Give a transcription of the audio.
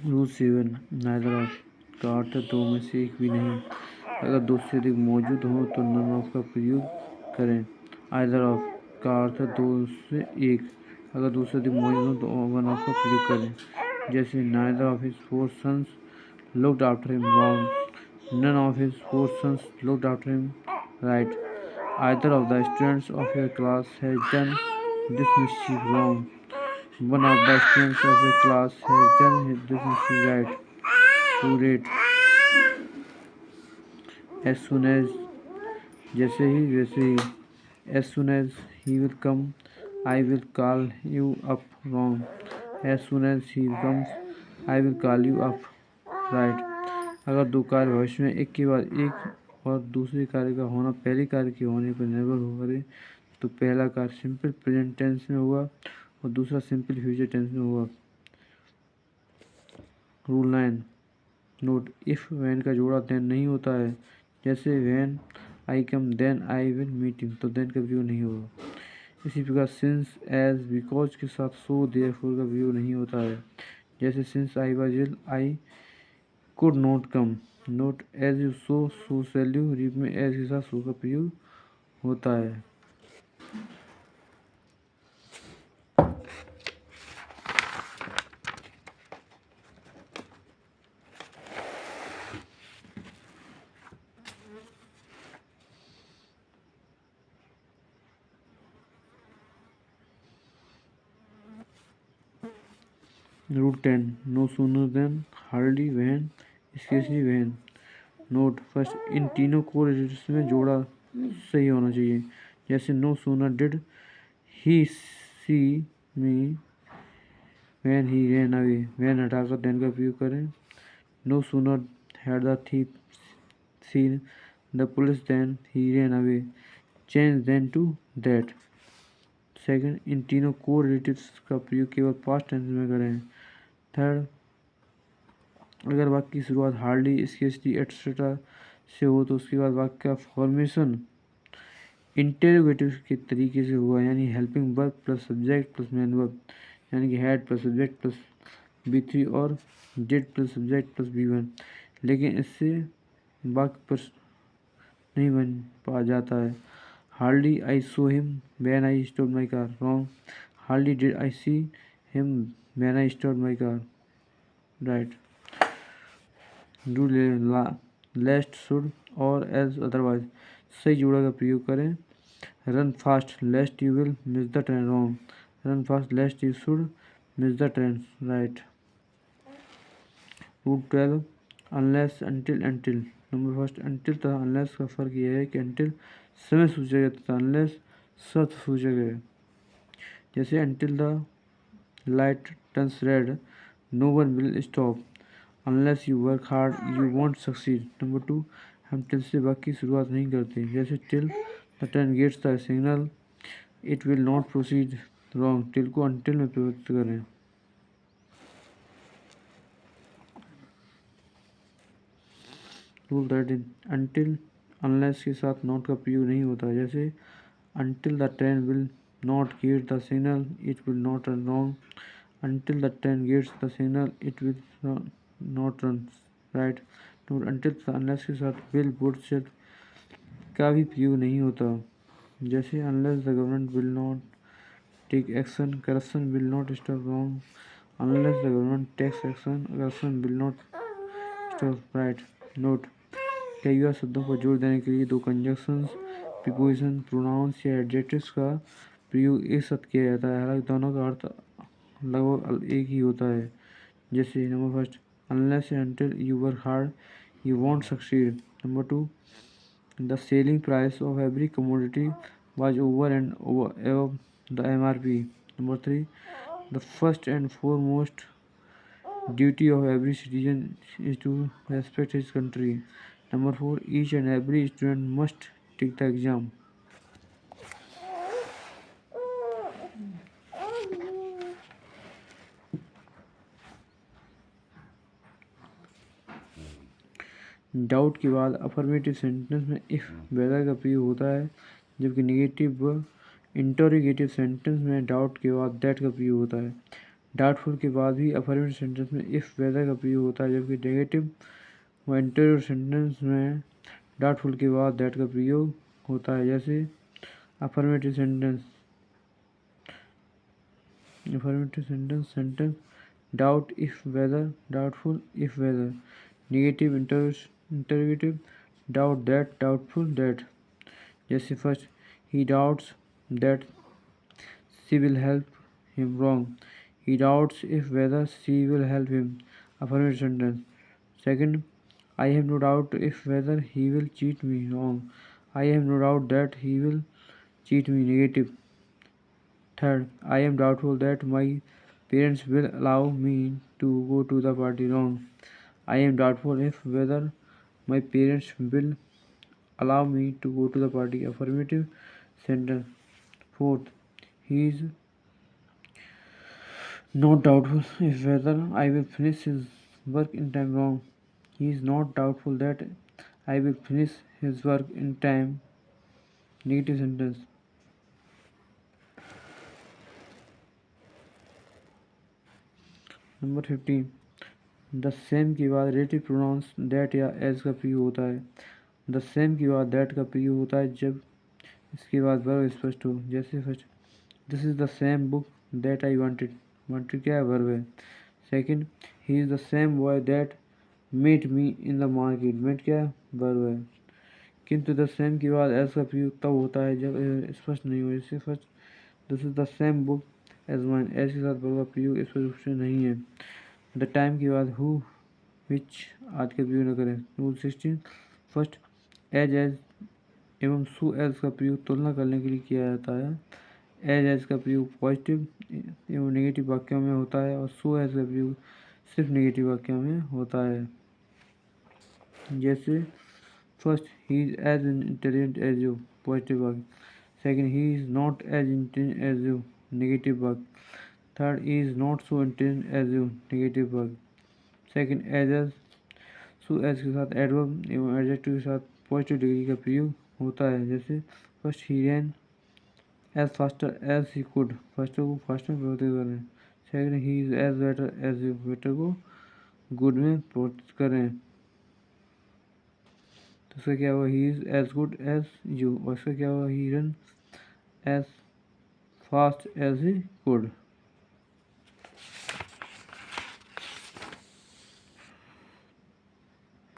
Rule 7 neither of का अर्थ है दो में से एक भी नहीं। अगर दो से अधिक मौजूद हो तो नन ऑफ का प्रयोग करें। आइदर ऑफ का अर्थ है दो से एक। अगर दो से अधिक मौजूद हो तो वन ऑफ का प्रयोग करें। जैसे neither of his 4 sons looked after him, wrong. None of his 4 sons looked after him, right. Either of the students of your class has done this mischief, wrong. One of the students of your class has done this mischief, right. Too late. As soon as, जैसे ही वैसे ही। As soon as he will come, I will call you up, wrong. As soon as he comes, I will call you up, right. अगर दो कार्य भविष्य में एक के बाद एक और दूसरे कार्य का होना पहले कार्य के होने पर निर्भर करे तो पहला कार्य सिंपल प्रेजेंट टेंस में होगा और दूसरा सिंपल फ्यूचर टेंस में होगा। रूल 9 नोट इफ़ वैन का जोड़ा देन नहीं होता है। जैसे when I come then I will meeting, तो देन का प्रयोग नहीं होगा। इसी प्रकार सिंस एज बिकॉज के साथ सो देयरफॉर का प्रयोग नहीं होता है। जैसे since I was ill I could not come. Note as you sow shall you reap में एज के साथ सो का प्रयोग होता है। Rule 10 no sooner than hardly when scarcely when. Note first इन तीनों को रिलेटिव्स में जोड़ा सही होना चाहिए। जैसे no sooner did he see me when he ran away. When हटाकर देन का प्रयोग करें। No sooner had the thief scene the police then he ran away. Change then to that. Second इन तीनों को रिलेटिव्स का प्रयोग केवल पास्ट टेंस में करें। थर्ड अगर वाक्य की शुरुआत हार्डली स्केसली एटसेट्रा से हो तो उसके बाद वाक्य का फॉर्मेशन इंटेरोगेटिव के तरीके से हुआ, यानी helping verb plus subject plus main verb, यानी कि had plus subject plus B3 और did plus subject plus B1। लेकिन इससे वाक्य पर नहीं बन पा जाता है। Hardly I saw him when I stop my car, wrong. Hardly did I see him when I stop my car, right. Do lest should और एज अदरवाइज सही जोड़ा का प्रयोग करें। Run fast lest you will miss the train, wrong. Run fast lest you should miss the train, right. Rule 12 unless until until. Number first until तथा unless का फर्क यह है कि अंटिल समय सूचक है तथा अनलेस शर्त सूचक है। जैसे until the light turns red no one will stop. Unless you work hard you won't succeed. Number 2 हम टिल से वाक्य की शुरुआत नहीं करते। जैसे till the train gets the signal it will not proceed, wrong. Till को अनटिल में परिवर्तित करें। रूल 13 अनटिल अनलेस के साथ नॉट का प्रयोग नहीं होता। जैसे until the train will not get the signal it will not run, wrong. Until the train gets the signal it will not run, right. Until unless के साथ विल वुड शेल का भी प्रयोग नहीं होता। जैसे unless the government will not take action corruption will not stop, wrong. Unless the government takes action corruption will not stop, right. Note कई बार शब्दों पर जोर देने के लिए दो कंजक्शंस प्रीपोजिशन प्रोनाउंस या एडजेक्टिव्स का प्रयोग एक साथ किया जाता है। हालांकि दोनों का अर्थ लगभग एक ही होता है। जैसे number first unless until you work hard you won't succeed. Number 2 the selling price of every commodity was over and above the MRP. Number 3 the first and foremost duty of every citizen is to respect his country. Number 4 each and every student must take the exam. Doubt के बाद affirmative sentence में if weather का प्रयोग होता है, जबकि negative व interrogative sentence में डाउट के बाद दैट का प्रयोग होता है। डाउटफुल के बाद भी अफर्मेटिव सेंटेंस में इफ वेदर का प्रयोग होता है, जबकि नेगेटिव व इंटरव्यू सेंटेंस में डाउटफुल के बाद दैट का प्रयोग होता है। जैसे affirmative sentence doubt if whether, doubtful if whether. Negative interrogative doubt that, doubtful that. जैसे first, he doubts that she will help him, wrong, he doubts if whether she will help him, affirmative sentence. Second, I have no doubt if whether he will cheat me, wrong, I have no doubt that he will cheat me, negative. Third, I am doubtful that my parents will allow me to go to the party, wrong, I am doubtful if whether my parents will allow me to go to the party, affirmative sentence. Fourth, he is not doubtful if whether I will finish his work in time, wrong, he is not doubtful that I will finish his work in time, negative sentence. Number 15, the same के बाद relative pronouns that या as का प्रयोग होता है। The same के बाद that का प्रयोग होता है जब इसके बाद वर्ब स्पष्ट हो। जैसे first, this is the same book that I wanted, wanted क्या है, वर्ब है। Second, he is the same boy that met me in the market, met क्या है, वर्ब है। किंतु द सेम के बाद एज का प्रयोग तब होता है जब स्पष्ट नहीं हो। जैसे first, this is the same book as mine, as के साथ वर्ब का प्रयोग स्पष्ट रूप से नहीं है। द टाइम के बाद हु, विच आदि का प्रयोग न करें। रूल 16, फर्स्ट, एज एवं सु एज का प्रयोग तुलना करने के लिए किया जाता है। एज का प्रयोग पॉजिटिव एवं नेगेटिव वाक्यों में होता है और सु एज का प्रयोग सिर्फ नेगेटिव वाक्यों में होता है। जैसे first, he is as intelligent as you, positive वाक्य। Second, he is not as intelligent as you, negative वाक्य। Third, he is not so intelligent as you, negative वाक्य। सेकंड, एज सो एज के साथ एडवर्ब एवं adjective के साथ positive degree का प्रयोग होता है। जैसे first, he ran as faster as he could, faster को फास्टर में परिवर्तित करें। Second, he is as better as you, better को गुड में परिवर्तित करें। तो इसका क्या हुआ, he is as good as you, और इसका क्या हुआ, he run as fast as he could.